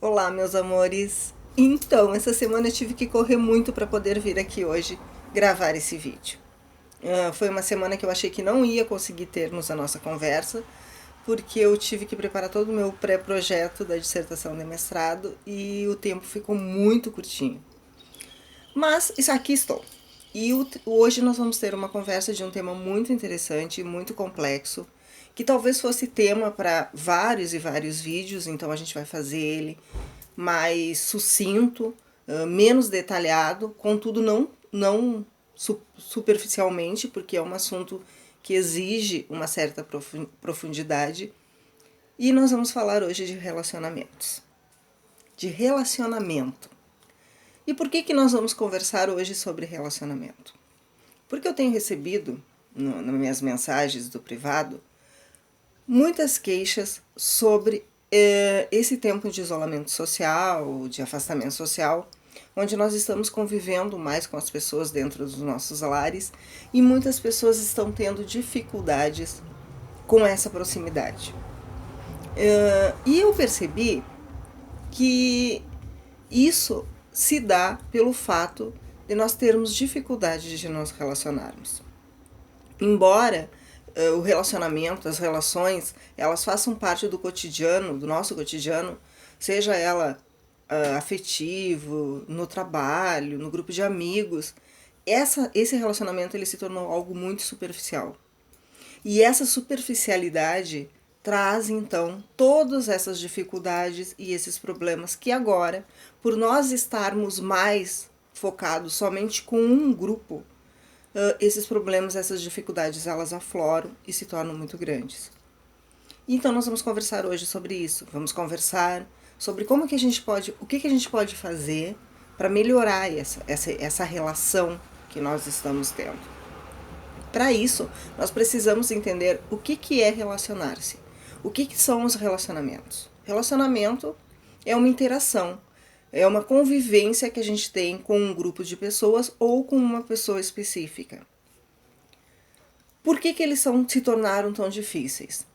Olá, meus amores. Então, essa semana eu tive que correr muito para poder vir aqui hoje gravar esse vídeo. Foi uma semana que eu achei que não ia conseguir termos a nossa conversa, porque eu tive que preparar todo o meu pré-projeto da dissertação de mestrado e o tempo ficou muito curtinho. Mas aqui estou. E hoje nós vamos ter uma conversa de um tema muito interessante, muito complexo, que talvez fosse tema para vários e vários vídeos, então a gente vai fazer ele mais sucinto, menos detalhado, contudo não superficialmente, porque é um assunto que exige uma certa profundidade. E nós vamos falar hoje de relacionamentos. De relacionamento. E por que nós vamos conversar hoje sobre relacionamento? Porque eu tenho recebido, nas minhas mensagens do privado, muitas queixas sobre esse tempo de isolamento social, de afastamento social, onde nós estamos convivendo mais com as pessoas dentro dos nossos lares e muitas pessoas estão tendo dificuldades com essa proximidade. E eu percebi que isso se dá pelo fato de nós termos dificuldade de nos relacionarmos. Embora o relacionamento, as relações, elas façam parte do cotidiano, do nosso cotidiano, seja ela afetivo, no trabalho, no grupo de amigos, esse relacionamento ele se tornou algo muito superficial. E essa superficialidade traz então todas essas dificuldades e esses problemas que agora, por nós estarmos mais focados somente com um grupo, esses problemas, essas dificuldades, elas afloram e se tornam muito grandes. Então nós vamos conversar hoje sobre isso. Vamos conversar sobre como que a gente pode, o que a gente pode fazer para melhorar essa relação que nós estamos tendo. Para isso, nós precisamos entender o que é relacionar-se. O que são os relacionamentos? Relacionamento é uma interação, é uma convivência que a gente tem com um grupo de pessoas ou com uma pessoa específica. Por que eles se tornaram tão difíceis?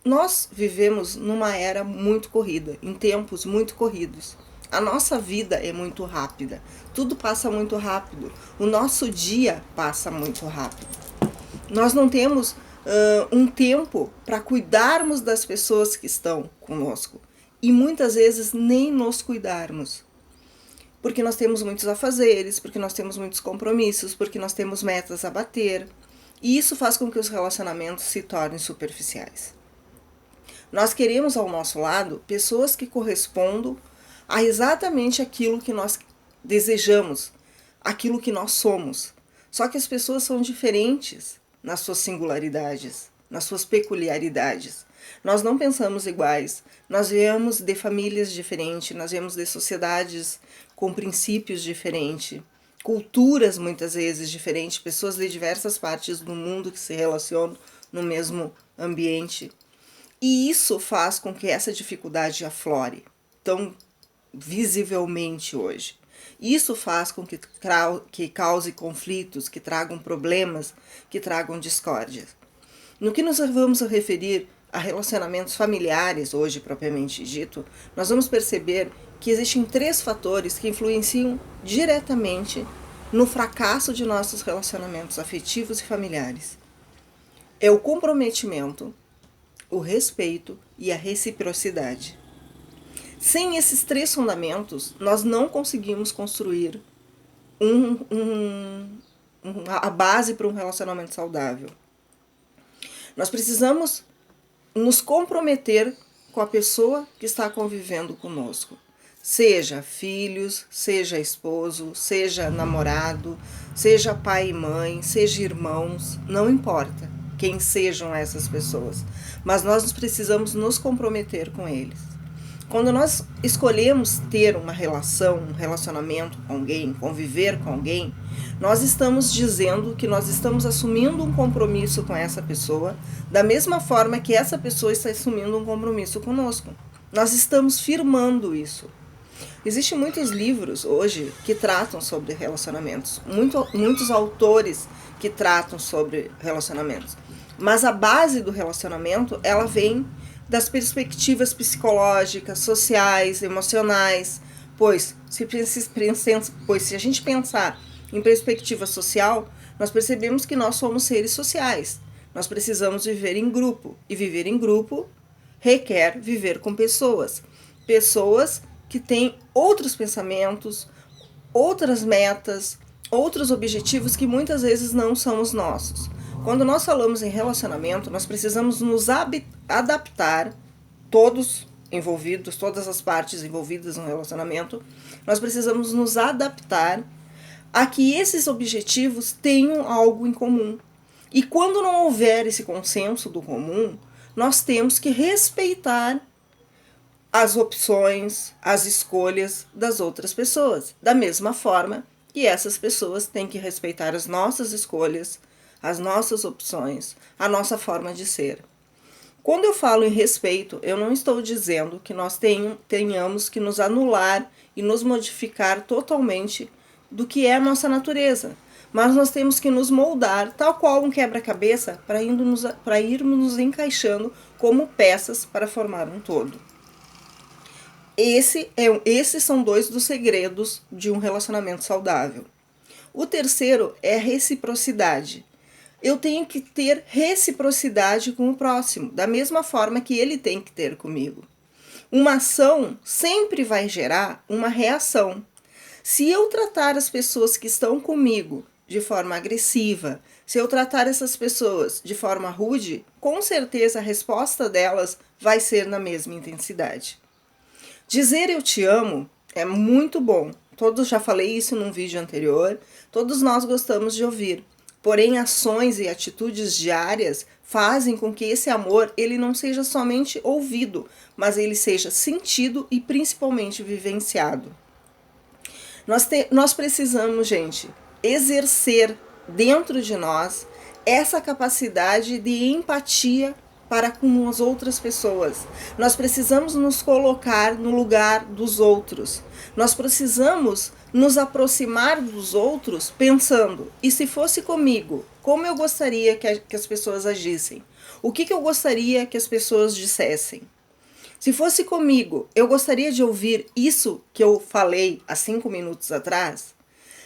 Nós vivemos numa era muito corrida, em tempos muito corridos. A nossa vida é muito rápida, tudo passa muito rápido, o nosso dia passa muito rápido. Nós não temos um tempo para cuidarmos das pessoas que estão conosco e muitas vezes nem nos cuidarmos. Porque nós temos muitos afazeres, porque nós temos muitos compromissos, porque nós temos metas a bater. E isso faz com que os relacionamentos se tornem superficiais. Nós queremos ao nosso lado pessoas que correspondam a exatamente aquilo que nós desejamos, aquilo que nós somos. Só que as pessoas são diferentes nas suas singularidades, nas suas peculiaridades. Nós não pensamos iguais, nós viemos de famílias diferentes, nós viemos de sociedades com princípios diferentes, culturas muitas vezes diferentes, pessoas de diversas partes do mundo que se relacionam no mesmo ambiente. E isso faz com que essa dificuldade aflore tão visivelmente hoje. Isso faz com que cause conflitos, que tragam problemas, que tragam discórdias. No que nos vamos referir a relacionamentos familiares, hoje propriamente dito, nós vamos perceber que existem 3 fatores que influenciam diretamente no fracasso de nossos relacionamentos afetivos e familiares. É o comprometimento, o respeito e a reciprocidade. Sem esses 3 fundamentos, nós não conseguimos construir a base para um relacionamento saudável. Nós precisamos nos comprometer com a pessoa que está convivendo conosco. Seja filhos, seja esposo, seja namorado, seja pai e mãe, seja irmãos, não importa quem sejam essas pessoas, mas nós precisamos nos comprometer com eles. Quando nós escolhemos ter uma relação, um relacionamento com alguém, conviver com alguém, nós estamos dizendo que nós estamos assumindo um compromisso com essa pessoa, da mesma forma que essa pessoa está assumindo um compromisso conosco. Nós estamos firmando isso. Existem muitos livros hoje que tratam sobre relacionamentos, muitos autores que tratam sobre relacionamentos, mas a base do relacionamento, ela vem das perspectivas psicológicas, sociais, emocionais, pois se a gente pensar em perspectiva social, nós percebemos que nós somos seres sociais. Nós precisamos viver em grupo, e viver em grupo requer viver com pessoas. Pessoas que têm outros pensamentos, outras metas, outros objetivos que muitas vezes não são os nossos. Quando nós falamos em relacionamento, nós precisamos nos adaptar, todos envolvidos, todas as partes envolvidas no relacionamento, nós precisamos nos adaptar a que esses objetivos tenham algo em comum. E quando não houver esse consenso do comum, nós temos que respeitar as opções, as escolhas das outras pessoas. Da mesma forma que essas pessoas têm que respeitar as nossas escolhas, as nossas opções, a nossa forma de ser. Quando eu falo em respeito, eu não estou dizendo que nós tenhamos que nos anular e nos modificar totalmente do que é a nossa natureza, mas nós temos que nos moldar, tal qual um quebra-cabeça, para irmos nos encaixando como peças para formar um todo. Esses são dois dos segredos de um relacionamento saudável. O terceiro é a reciprocidade. Eu tenho que ter reciprocidade com o próximo, da mesma forma que ele tem que ter comigo. Uma ação sempre vai gerar uma reação. Se eu tratar as pessoas que estão comigo de forma agressiva, se eu tratar essas pessoas de forma rude, com certeza a resposta delas vai ser na mesma intensidade. Dizer eu te amo é muito bom. Já falei isso num vídeo anterior. Todos nós gostamos de ouvir. Porém, ações e atitudes diárias fazem com que esse amor ele não seja somente ouvido, mas ele seja sentido e principalmente vivenciado. Nós precisamos, gente, exercer dentro de nós essa capacidade de empatia para com as outras pessoas. Nós precisamos nos colocar no lugar dos outros. Nós precisamos nos aproximar dos outros pensando, e se fosse comigo, como eu gostaria que as pessoas agissem? O que eu gostaria que as pessoas dissessem? Se fosse comigo, eu gostaria de ouvir isso que eu falei há 5 minutos atrás?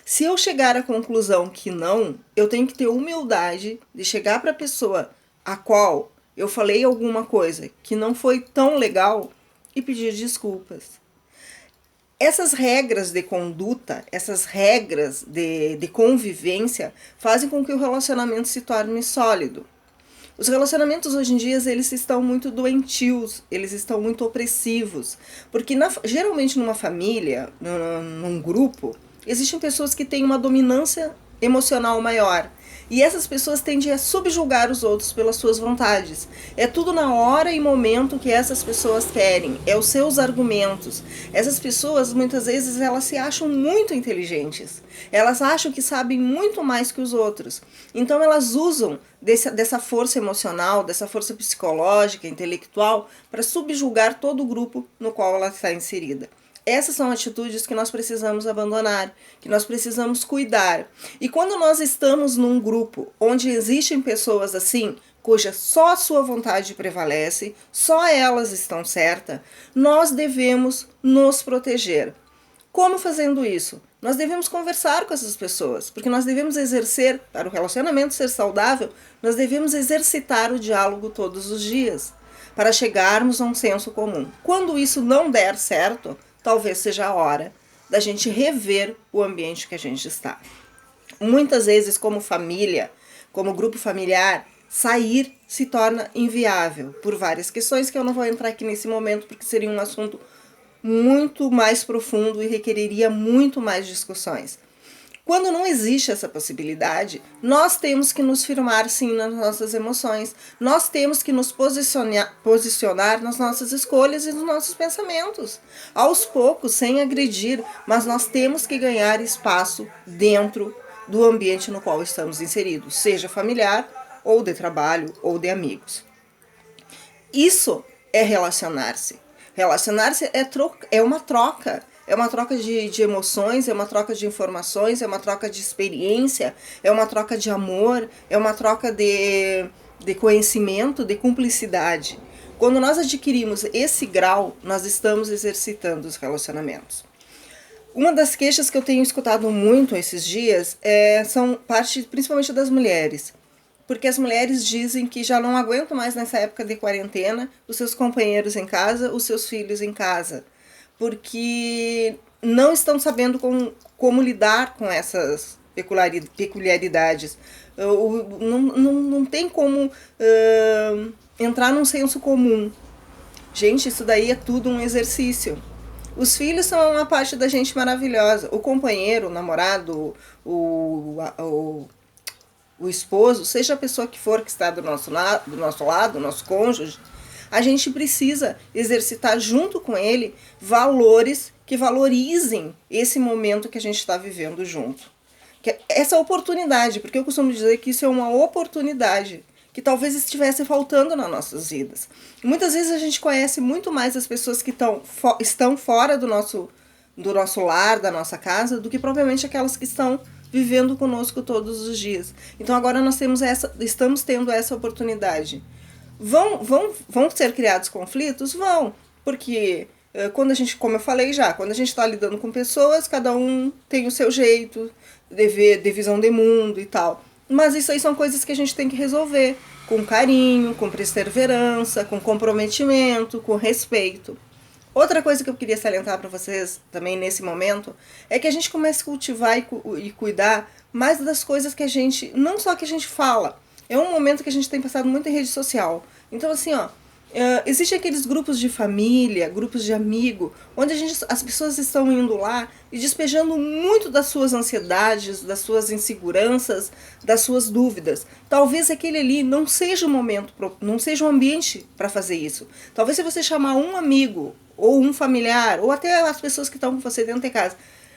Se eu chegar à conclusão que não, eu tenho que ter humildade de chegar para a pessoa a qual eu falei alguma coisa que não foi tão legal e pedir desculpas. Essas regras de conduta, essas regras de convivência fazem com que o relacionamento se torne sólido. Os relacionamentos hoje em dia eles estão muito doentios, eles estão muito opressivos, porque geralmente numa família, num grupo, existem pessoas que têm uma dominância emocional maior. E essas pessoas tendem a subjugar os outros pelas suas vontades. É tudo na hora e momento que essas pessoas querem. É os seus argumentos. Essas pessoas, muitas vezes, elas se acham muito inteligentes. Elas acham que sabem muito mais que os outros. Então, elas usam dessa força emocional, dessa força psicológica, intelectual, para subjugar todo o grupo no qual ela está inserida. Essas são atitudes que nós precisamos abandonar, que nós precisamos cuidar. E quando nós estamos num grupo onde existem pessoas assim, cuja só a sua vontade prevalece, só elas estão certas, nós devemos nos proteger. Como fazendo isso? Nós devemos conversar com essas pessoas, porque nós devemos exercer, para o relacionamento ser saudável, nós devemos exercitar o diálogo todos os dias, para chegarmos a um senso comum. Quando isso não der certo, talvez seja a hora da gente rever o ambiente que a gente está. Muitas vezes, como família, como grupo familiar, sair se torna inviável por várias questões que eu não vou entrar aqui nesse momento, porque seria um assunto muito mais profundo e requeriria muito mais discussões. Quando não existe essa possibilidade, nós temos que nos firmar sim nas nossas emoções, nós temos que nos posicionar nas nossas escolhas e nos nossos pensamentos. Aos poucos, sem agredir, mas nós temos que ganhar espaço dentro do ambiente no qual estamos inseridos, seja familiar, ou de trabalho, ou de amigos. Isso é relacionar-se. Relacionar-se é uma troca. É uma troca de emoções, é uma troca de informações, é uma troca de experiência, é uma troca de amor, é uma troca de conhecimento, de cumplicidade. Quando nós adquirimos esse grau, nós estamos exercitando os relacionamentos. Uma das queixas que eu tenho escutado muito esses dias são parte principalmente das mulheres. Porque as mulheres dizem que já não aguentam mais nessa época de quarentena os seus companheiros em casa, os seus filhos em casa. Porque não estão sabendo como lidar com essas peculiaridades. Não tem como entrar num senso comum. Gente, isso daí é tudo um exercício. Os filhos são uma parte da gente maravilhosa. O companheiro, o namorado, o esposo, seja a pessoa que for que está do nosso lado, o nosso cônjuge, a gente precisa exercitar junto com ele valores que valorizem esse momento que a gente está vivendo junto. Essa oportunidade, porque eu costumo dizer que isso é uma oportunidade que talvez estivesse faltando nas nossas vidas. Muitas vezes a gente conhece muito mais as pessoas que estão fora do nosso lar, da nossa casa, do que propriamente aquelas que estão vivendo conosco todos os dias. Então agora nós estamos tendo essa oportunidade. Vão ser criados conflitos? Vão, porque quando a gente, como eu falei já, quando a gente está lidando com pessoas, cada um tem o seu jeito de visão de mundo e tal. Mas isso aí são coisas que a gente tem que resolver com carinho, com perseverança, com comprometimento, com respeito. Outra coisa que eu queria salientar para vocês também nesse momento é que a gente comece a cultivar e cuidar mais das coisas que a gente, não só que a gente fala. É um momento que a gente tem passado muito em rede social. Então assim, existem aqueles grupos de família, grupos de amigo, onde as pessoas estão indo lá e despejando muito das suas ansiedades, das suas inseguranças, das suas dúvidas. Talvez aquele ali não seja o momento, não seja o ambiente para fazer isso. Talvez se você chamar um amigo, ou um familiar, ou até as pessoas que estão com você dentro de casa,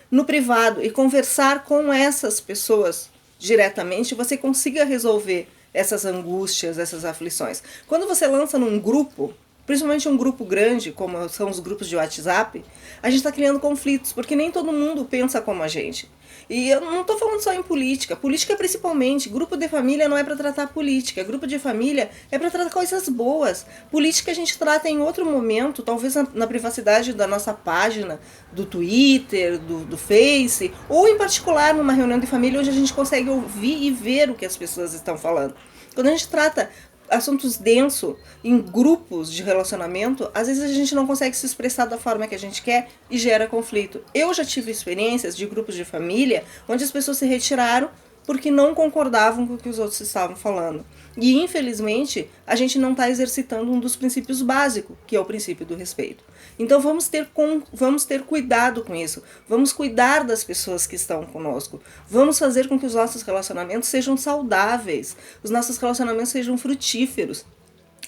no privado, e conversar com essas pessoas diretamente, você consiga resolver essas angústias, essas aflições. Quando você lança num grupo, principalmente um grupo grande, como são os grupos de WhatsApp, a gente está criando conflitos, porque nem todo mundo pensa como a gente. E eu não estou falando só em política, política principalmente. Grupo de família não é para tratar política, grupo de família é para tratar coisas boas. Política a gente trata em outro momento, talvez na privacidade da nossa página, do Twitter, do Face, ou em particular numa reunião de família onde a gente consegue ouvir e ver o que as pessoas estão falando. Quando a gente trata assuntos densos em grupos de relacionamento, às vezes a gente não consegue se expressar da forma que a gente quer e gera conflito. Eu já tive experiências de grupos de família onde as pessoas se retiraram porque não concordavam com o que os outros estavam falando. E infelizmente a gente não está exercitando um dos princípios básicos, que é o princípio do respeito. Então vamos ter cuidado com isso, vamos cuidar das pessoas que estão conosco, vamos fazer com que os nossos relacionamentos sejam saudáveis, os nossos relacionamentos sejam frutíferos.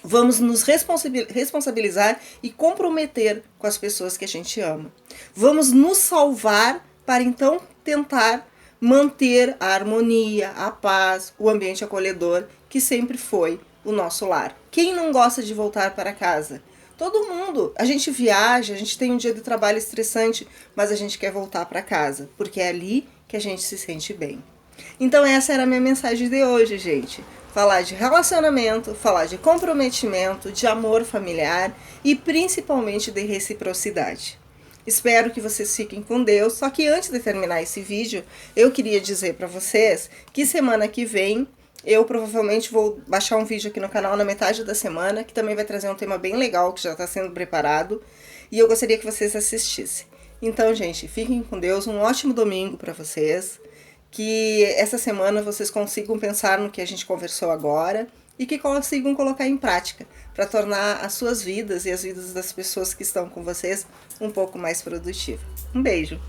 Vamos nos responsabilizar e comprometer com as pessoas que a gente ama. Vamos nos salvar para então tentar manter a harmonia, a paz, o ambiente acolhedor que sempre foi o nosso lar. Quem não gosta de voltar para casa? Todo mundo. A gente viaja, a gente tem um dia de trabalho estressante, mas a gente quer voltar para casa, porque é ali que a gente se sente bem. Então essa era a minha mensagem de hoje, gente. Falar de relacionamento, falar de comprometimento, de amor familiar e principalmente de reciprocidade. Espero que vocês fiquem com Deus. Só que antes de terminar esse vídeo, eu queria dizer para vocês que semana que vem eu provavelmente vou baixar um vídeo aqui no canal na metade da semana, que também vai trazer um tema bem legal, que já está sendo preparado, e eu gostaria que vocês assistissem. Então, gente, fiquem com Deus, um ótimo domingo para vocês, que essa semana vocês consigam pensar no que a gente conversou agora, e que consigam colocar em prática, para tornar as suas vidas e as vidas das pessoas que estão com vocês um pouco mais produtivas. Um beijo!